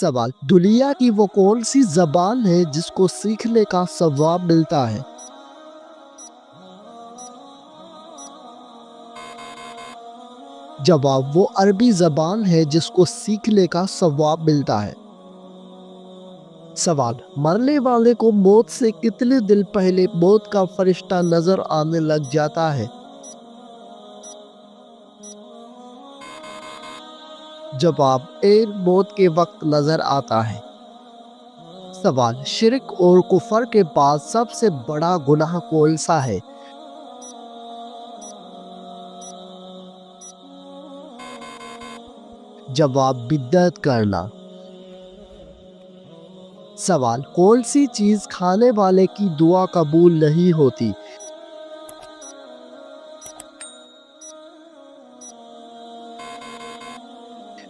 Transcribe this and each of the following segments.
سوال، دنیا کی وہ کون سی زبان ہے جس کو سیکھنے کا ثواب ملتا ہے؟ جواب، وہ عربی زبان ہے جس کو سیکھنے کا ثواب ملتا ہے۔ سوال، مرنے والے کو موت سے کتنے دن پہلے موت کا فرشتہ نظر آنے لگ جاتا ہے؟ جواب، عین موت کے وقت نظر آتا ہے۔ سوال، شرک اور کفر کے بعد سب سے بڑا گناہ کون سا ہے؟ جواب، بدعت کرنا۔ سوال، کون سی چیز کھانے والے کی دعا قبول نہیں ہوتی؟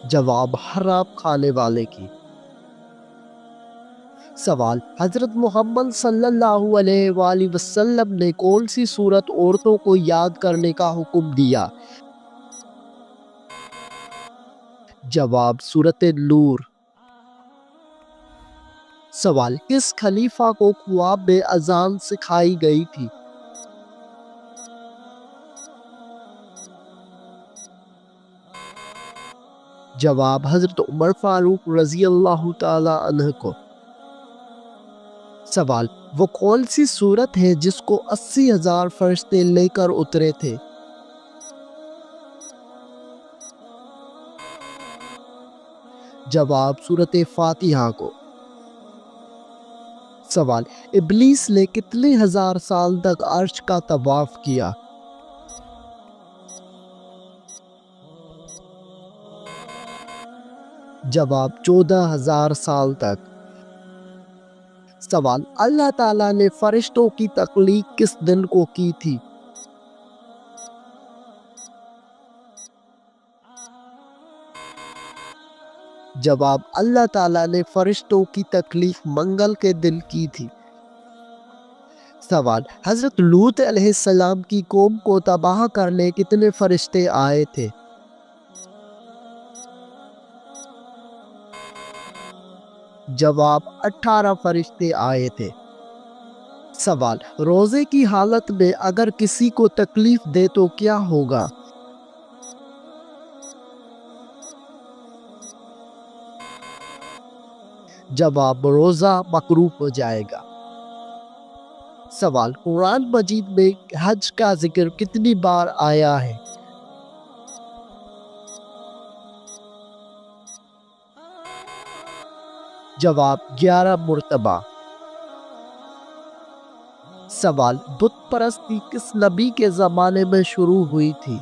جواب، حرام کھانے والے کی۔ سوال، حضرت محمد صلی اللہ علیہ وآلہ وسلم نے کون سی سورت عورتوں کو یاد کرنے کا حکم دیا؟ جواب، سورت نور۔ سوال، کس خلیفہ کو خواب میں اذان سکھائی گئی تھی؟ جواب، حضرت عمر فاروق رضی اللہ تعالی عنہ کو۔ سوال، وہ کون سی سورت ہے جس کو 80,000 فرشتے لے کر اترے تھے؟ جواب، سورت فاتحہ کو۔ سوال، ابلیس نے کتنے ہزار سال تک عرش کا طواف کیا؟ جواب، 14,000 سال تک۔ سوال، اللہ تعالیٰ نے فرشتوں کی تخلیق کس دن کو کی تھی؟ جواب، اللہ تعالیٰ نے فرشتوں کی تخلیق منگل کے دن کی تھی۔ سوال، حضرت لوط علیہ السلام کی قوم کو تباہ کرنے کتنے فرشتے آئے تھے؟ جواب، 18 فرشتے آئے تھے۔ سوال، روزے کی حالت میں اگر کسی کو تکلیف دے تو کیا ہوگا؟ جواب، روزہ مکروہ ہو جائے گا۔ سوال، قرآن مجید میں حج کا ذکر کتنی بار آیا ہے؟ جواب، 11 مرتبہ۔ سوال، بت پرستی کس نبی کے زمانے میں شروع ہوئی تھی؟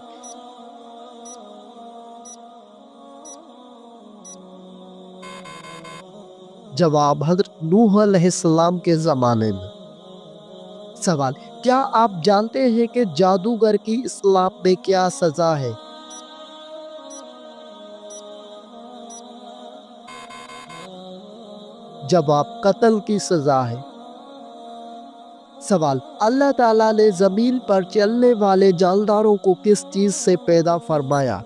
جواب، حضرت نوح علیہ السلام کے زمانے میں۔ سوال، کیا آپ جانتے ہیں کہ جادوگر کی اسلام میں کیا سزا ہے؟ جواب، قتل کی سزا ہے۔ سوال، اللہ تعالیٰ نے زمین پر چلنے والے جانداروں کو کس چیز سے پیدا فرمایا؟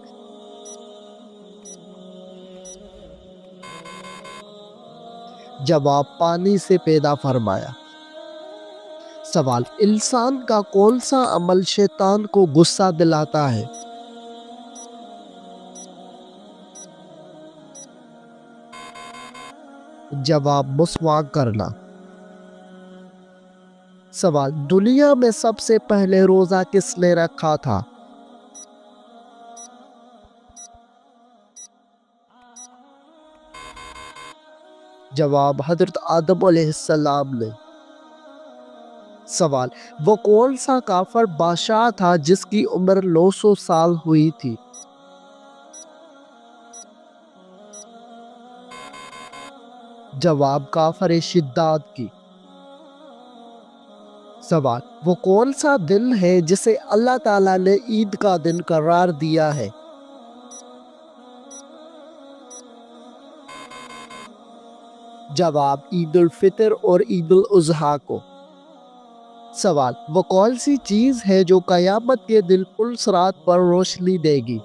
جواب، پانی سے پیدا فرمایا۔ سوال، انسان کا کون سا عمل شیطان کو غصہ دلاتا ہے؟ جواب، مسواک کرنا۔ سوال، دنیا میں سب سے پہلے روزہ کس نے رکھا تھا؟ جواب، حضرت آدم علیہ السلام نے۔ سوال، وہ کون سا کافر بادشاہ تھا جس کی عمر 900 سال ہوئی تھی؟ جواب، کافر شداد کی۔ سوال، وہ کون سا دن ہے جسے اللہ تعالیٰ نے عید کا دن قرار دیا ہے؟ جواب، عید الفطر اور عید الاضحیٰ کو۔ سوال، وہ کون سی چیز ہے جو قیامت کے دن پلس رات پر روشنی دے گی؟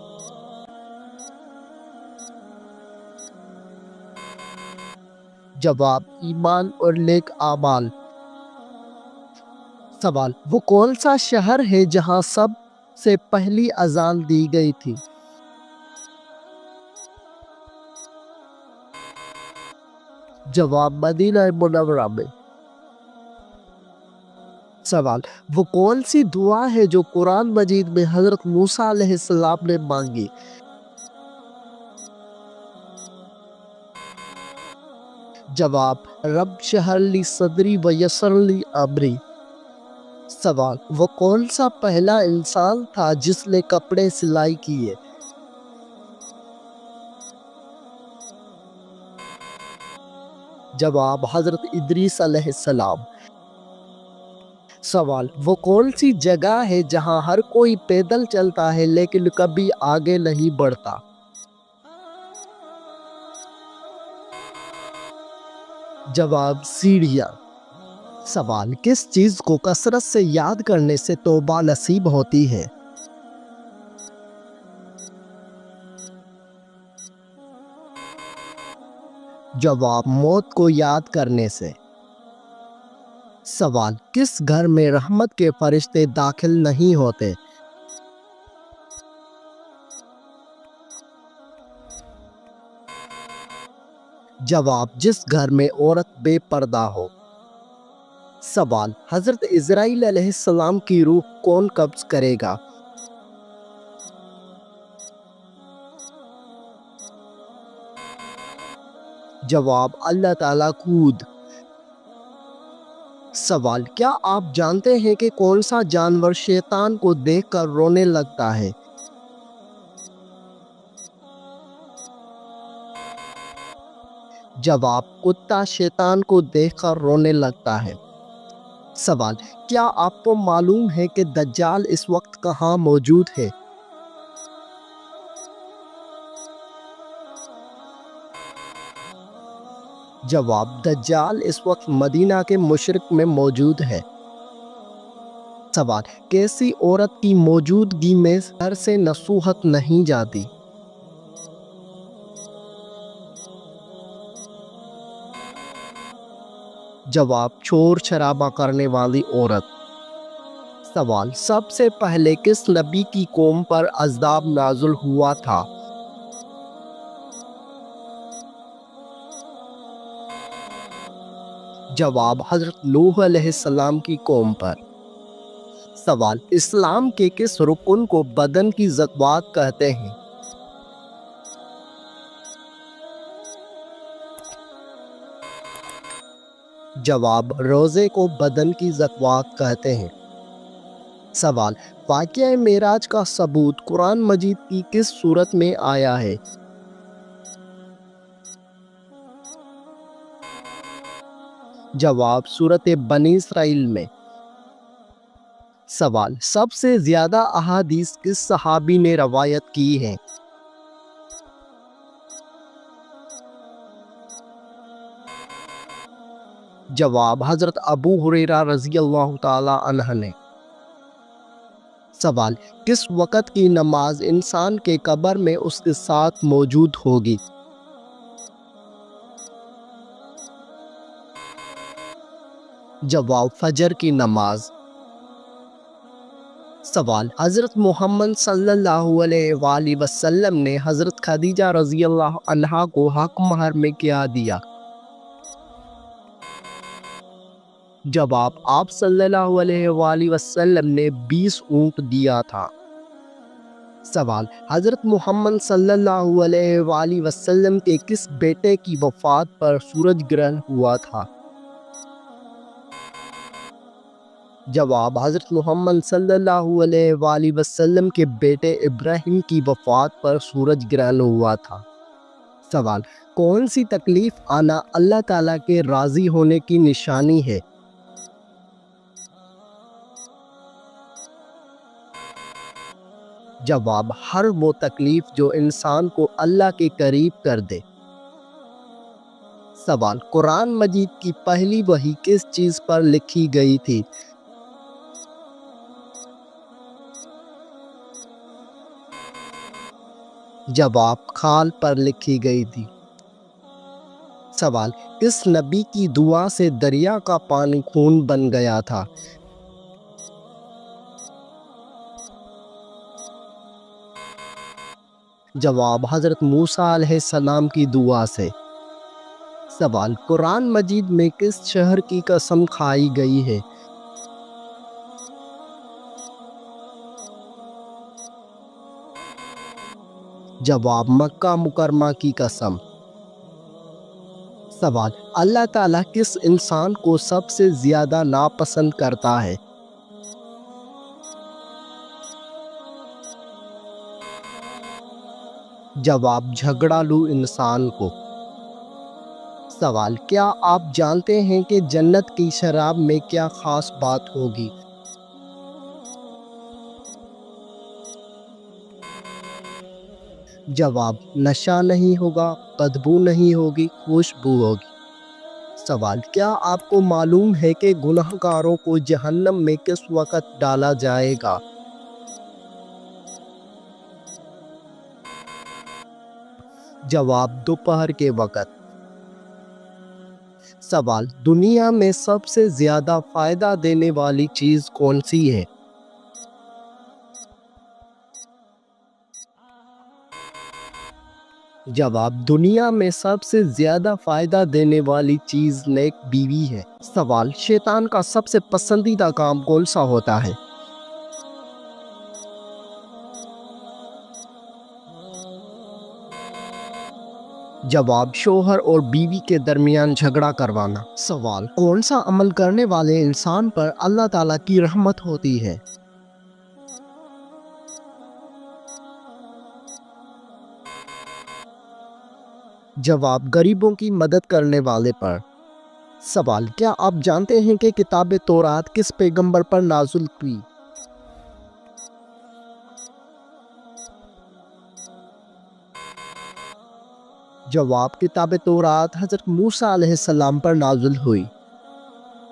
جواب ایمان اور نیک اعمال۔ سوال وہ کون سا شہر ہے جہاں سب سے پہلی اذان دی گئی تھی؟ جواب مدینہ منورہ میں۔ سوال وہ کون سی دعا ہے جو قرآن مجید میں حضرت موسیٰ علیہ السلام نے مانگی؟ جواب رب اشرح لی صدری ویسر لی امری۔ سوال وہ کون سا پہلا انسان تھا جس نے کپڑے سلائی کیے؟ جواب حضرت ادریس علیہ السلام۔ سوال وہ کون سی جگہ ہے جہاں ہر کوئی پیدل چلتا ہے لیکن کبھی آگے نہیں بڑھتا؟ جواب سیڑھیاں۔ سوال کس چیز کو کثرت سے یاد کرنے سے توبہ نصیب ہوتی ہے؟ جواب موت کو یاد کرنے سے۔ سوال کس گھر میں رحمت کے فرشتے داخل نہیں ہوتے؟ جواب جس گھر میں عورت بے پردہ ہو۔ سوال حضرت اسرائیل علیہ السلام کی روح کون قبض کرے گا؟ جواب اللہ تعالیٰ خود۔ سوال کیا آپ جانتے ہیں کہ کون سا جانور شیطان کو دیکھ کر رونے لگتا ہے؟ جواب کتا شیطان کو دیکھ کر رونے لگتا ہے۔ سوال کیا آپ کو معلوم ہے کہ دجال اس وقت کہاں موجود ہے؟ جواب دجال اس وقت مدینہ کے مشرق میں موجود ہے۔ سوال کیسی عورت کی موجودگی میں گھر سے نصوحت نہیں جاتی؟ جواب شور شرابہ کرنے والی عورت۔ سوال سب سے پہلے کس نبی کی قوم پر عذاب نازل ہوا تھا؟ جواب حضرت نوح علیہ السلام کی قوم پر۔ سوال اسلام کے کس رکن کو بدن کی زکوٰۃ کہتے ہیں؟ جواب روزے کو بدن کی زکوٰۃ کہتے ہیں۔ سوال واقعہ معراج کا ثبوت قرآن مجید کی کس سورت میں آیا ہے؟ جواب سورت بنی اسرائیل میں۔ سوال سب سے زیادہ احادیث کس صحابی نے روایت کی ہیں؟ جواب حضرت ابو ہریرہ رضی اللہ تعالی عنہ نے۔ سوال کس وقت کی نماز انسان کے قبر میں اس کے ساتھ موجود ہوگی؟ جواب فجر کی نماز۔ سوال حضرت محمد صلی اللہ علیہ وآلہ وسلم نے حضرت خدیجہ رضی اللہ عنہا کو حق مہر میں کیا دیا؟ جواب آپ صلی اللہ علیہ وآلہ وسلم نے 20 اونٹ دیا تھا۔ سوال حضرت محمد صلی اللہ علیہ وآلہ وسلم کے کس بیٹے کی وفات پر سورج گرہن ہوا تھا؟ جواب حضرت محمد صلی اللہ علیہ وآلہ وسلم کے بیٹے ابراہیم کی وفات پر سورج گرہن ہوا تھا۔ سوال کون سی تکلیف آنا اللہ تعالیٰ کے راضی ہونے کی نشانی ہے؟ جواب ہر وہ تکلیف جو انسان کو اللہ کے قریب کر دے۔ سوال قرآن مجید کی پہلی وحی کس چیز پر لکھی گئی تھی؟ جواب کھال پر لکھی گئی تھی۔ سوال، کس نبی کی دعا سے دریا کا پانی خون بن گیا تھا؟ جواب، حضرت موسیٰ علیہ السلام کی دعا سے۔ سوال، قرآن مجید میں کس شہر کی قسم کھائی گئی ہے؟ جواب، مکہ مکرمہ کی قسم۔ سوال، اللہ تعالیٰ کس انسان کو سب سے زیادہ ناپسند کرتا ہے؟ جواب، جھگڑالو انسان کو۔ سوال، کیا آپ جانتے ہیں کہ جنت کی شراب میں کیا خاص بات ہوگی؟ جواب، نشہ نہیں ہوگا، بدبو نہیں ہوگی، خوشبو ہوگی۔ سوال، کیا آپ کو معلوم ہے کہ گناہ گاروں کو جہنم میں کس وقت ڈالا جائے گا؟ جواب، دوپہر کے وقت۔ سوال، دنیا میں سب سے زیادہ فائدہ دینے والی چیز کون سی ہے؟ جواب، دنیا میں سب سے زیادہ فائدہ دینے والی چیز نیک بیوی ہے۔ سوال، شیطان کا سب سے پسندیدہ کام کون سا ہوتا ہے؟ جواب، شوہر اور بیوی کے درمیان جھگڑا کروانا۔ سوال، کون سا عمل کرنے والے انسان پر اللہ تعالیٰ کی رحمت ہوتی ہے؟ جواب، غریبوں کی مدد کرنے والے پر۔ سوال، کیا آپ جانتے ہیں کہ کتاب تورات کس پیغمبر پر نازل ہوئی؟ جواب، کتاب تورات حضرت موسیٰ علیہ السلام پر نازل ہوئی۔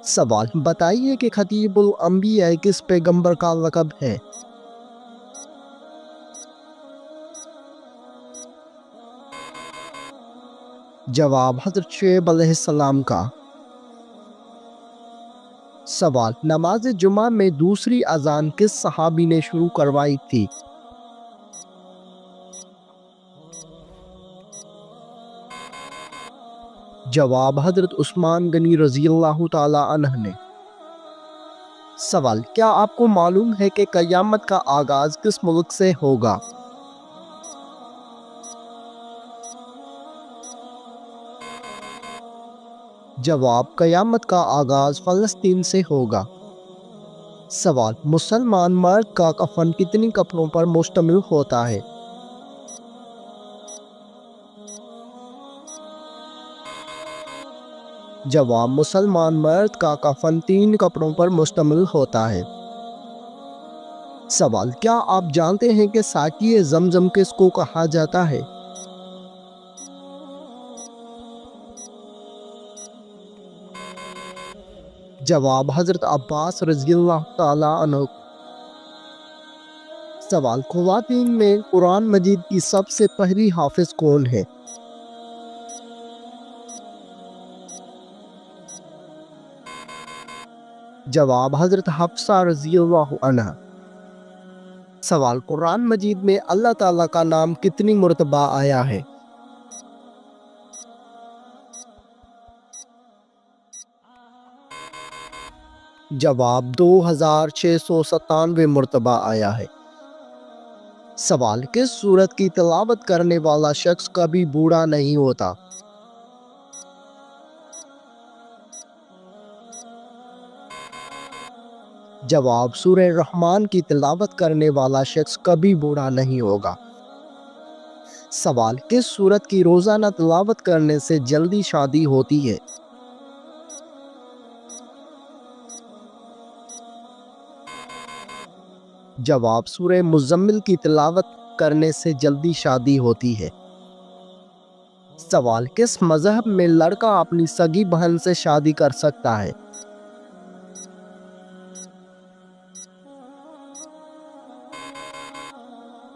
سوال، بتائیے کہ خطیب الانبیاء کس پیغمبر کا لقب ہے؟ جواب، حضرت شعیب علیہ السلام کا۔ سوال، نماز جمعہ میں دوسری اذان کس صحابی نے شروع کروائی تھی؟ جواب، حضرت عثمان غنی رضی اللہ تعالی عنہ نے۔ سوال، کیا آپ کو معلوم ہے کہ قیامت کا آغاز کس ملک سے ہوگا؟ جواب، قیامت کا آغاز فلسطین سے ہوگا۔ سوال، مسلمان مرد کا کفن کتنی کپڑوں پر مشتمل ہوتا ہے؟ جواب، مسلمان مرد کا کفن 3 کپڑوں پر مشتمل ہوتا ہے۔ سوال، کیا آپ جانتے ہیں کہ ساقی زمزم کس کو کہا جاتا ہے؟ جواب، حضرت عباس رضی اللہ تعالی عنہ۔ سوال، خواتین میں قرآن مجید کی سب سے پہلی حافظ کون ہے؟ جواب، حضرت حفصہ رضی اللہ عنہ۔ سوال، قرآن مجید میں اللہ تعالیٰ کا نام کتنی مرتبہ آیا ہے؟ جواب، 2697 مرتبہ آیا ہے۔ سوال، کس سورت کی تلاوت کرنے والا شخص کبھی بوڑھا نہیں ہوتا؟ جواب، سورہ رحمان کی تلاوت کرنے والا شخص کبھی بوڑھا نہیں ہوگا۔ سوال، کس سورت کی روزانہ تلاوت کرنے سے جلدی شادی ہوتی ہے؟ جواب، سورہ مزمل کی تلاوت کرنے سے جلدی شادی ہوتی ہے۔ سوال، کس مذہب میں لڑکا اپنی سگی بہن سے شادی کر سکتا ہے؟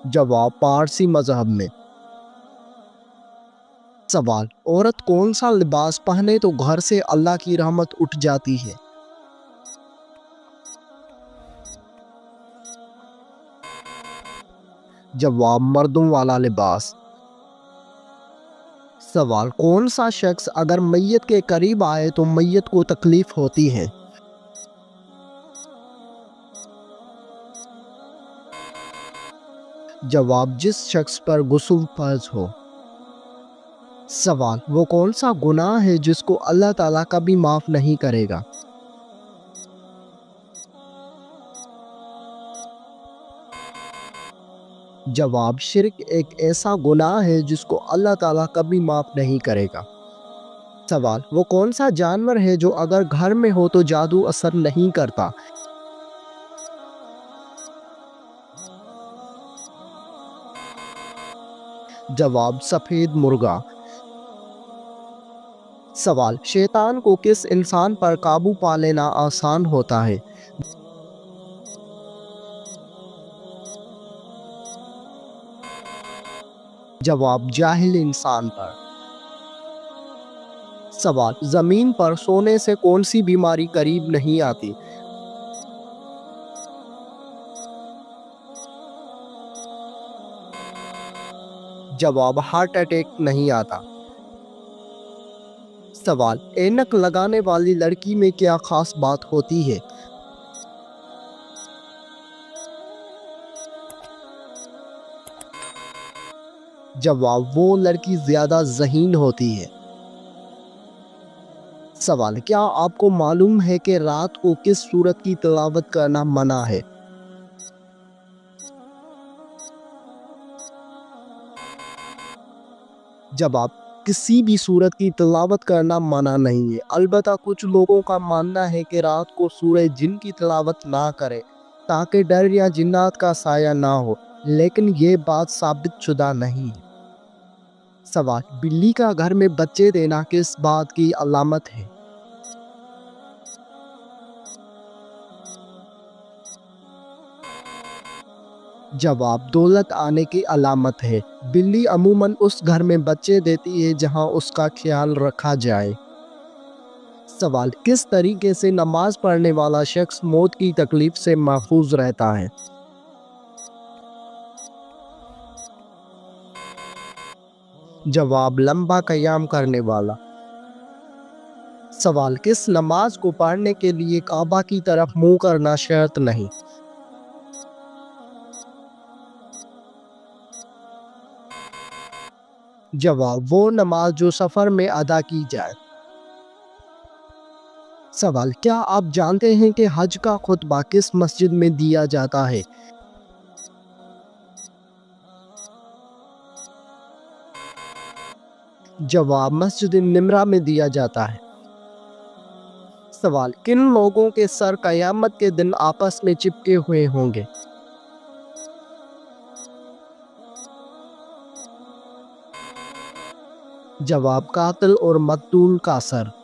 جواب، پارسی مذہب میں۔ سوال، عورت کون سا لباس پہنے تو گھر سے اللہ کی رحمت اٹھ جاتی ہے؟ جواب، مردوں والا لباس۔ سوال، کون سا شخص اگر میت کے قریب آئے تو میت کو تکلیف ہوتی ہے؟ جواب، جس شخص پر غسل فرض ہو۔ سوال، وہ کون سا گناہ ہے جس کو اللہ تعالیٰ کبھی معاف نہیں کرے گا؟ جواب، شرک ایک ایسا گناہ ہے جس کو اللہ تعالیٰ کبھی معاف نہیں کرے گا۔ سوال، وہ کون سا جانور ہے جو اگر گھر میں ہو تو جادو اثر نہیں کرتا؟ جواب، سفید مرغا۔ سوال، شیطان کو کس انسان پر قابو پا لینا آسان ہوتا ہے؟ جواب، جاہل انسان پر۔ سوال، زمین پر سونے سے کون سی بیماری قریب نہیں آتی؟ جواب، ہارٹ اٹیک نہیں آتا۔ سوال، اینک لگانے والی لڑکی میں کیا خاص بات ہوتی ہے؟ جواب، وہ لڑکی زیادہ ذہین ہوتی ہے۔ سوال، کیا آپ کو معلوم ہے کہ رات کو کس سورت کی تلاوت کرنا منع ہے؟ جواب، کسی بھی سورت کی تلاوت کرنا منع نہیں ہے، البتہ کچھ لوگوں کا ماننا ہے کہ رات کو سورہ جن کی تلاوت نہ کرے تاکہ ڈر یا جنات کا سایہ نہ ہو، لیکن یہ بات ثابت شدہ نہیں ہے۔ سوال، بلی کا گھر میں بچے دینا کس بات کی علامت ہے؟ جواب، دولت آنے کی علامت ہے۔ بلی عموماً اس گھر میں بچے دیتی ہے جہاں اس کا خیال رکھا جائے۔ سوال، کس طریقے سے نماز پڑھنے والا شخص موت کی تکلیف سے محفوظ رہتا ہے؟ جواب، لمبا قیام کرنے والا۔ سوال، کس نماز کو پڑھنے کے لیے کعبہ کی طرف منہ کرنا شرط نہیں؟ جواب، وہ نماز جو سفر میں ادا کی جائے۔ سوال، کیا آپ جانتے ہیں کہ حج کا خطبہ کس مسجد میں دیا جاتا ہے؟ جواب، مسجد نمرہ میں دیا جاتا ہے۔ سوال، کن لوگوں کے سر قیامت کے دن آپس میں چپکے ہوئے ہوں گے؟ جواب، قاتل اور مقتول کا سر۔